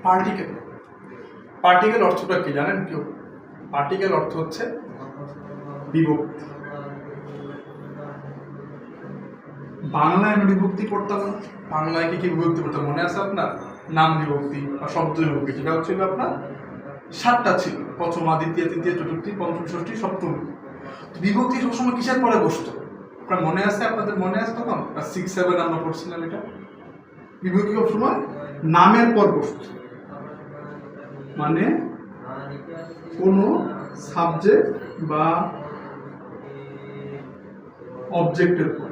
Particle. Particle অর্থটা কি জানেন কেউ? পার্টিকেল অর্থ হচ্ছে বিভক্তি। বাংলায় আমরা বিভক্তি পড়তাম না। বাংলায় কি বিভক্তি পড়তাম মনে আছে আপনার? নাম বিভক্তি বা শব্দ বিভক্তি, যেটা হচ্ছিল আপনার 7টা ছিল: প্রথমা, দ্বিতীয়, তৃতীয়, চতুর্থী, পঞ্চম, ষষ্ঠী, সপ্তমী। বিভক্তি সবসময় কিসের পরে বসতো? আপনার মনে আছে? আপনাদের মনে আছে তখন 6-7 আমরা পড়ছিলাম এটা? বিভক্তি সবসময় নামের পর বসত, মানে কোনো সাবজেক্ট বা অবজেক্টের পর,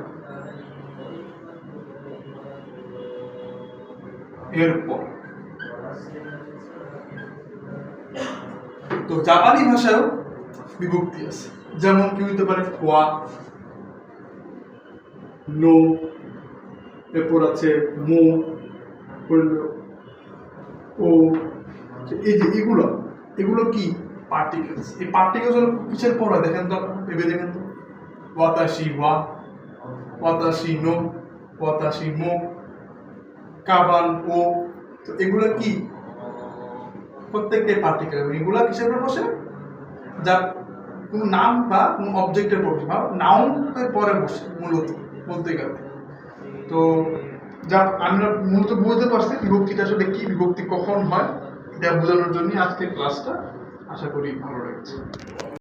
এরপর। তো জাপানি ভাষায়ও বিভক্তি আছে, যেমন কি হইতে পারে ওয়া, নো, এরপর আছে মো, ও। এই যে এগুলো কি পার্টিকেলস। এই পার্টিকেলস হলো কিসের পর হয় দেখেন তো, ভেবে দেখেন তো। ওয়াতাশি ওয়া, ওয়াতাশি নো, ওয়াতাশি মো, কাবান ও। তো এগুলো কি? প্রত্যেকটাই পার্টিকেল। এগুলা কিসের পর বসে? যা কোনো নাম বা কোনো অবজেক্টের পর বসে, বা নাউনের পরে বসে মূলত বলতে গেলে। তো যা আমরা মূলত বুঝতে পারছি বিভক্তিটা আসলে কি, বিভক্তি কখন হয়, এটা বোঝানোর জন্য আজকের ক্লাসটা। আশা করি ভালো লেগেছে।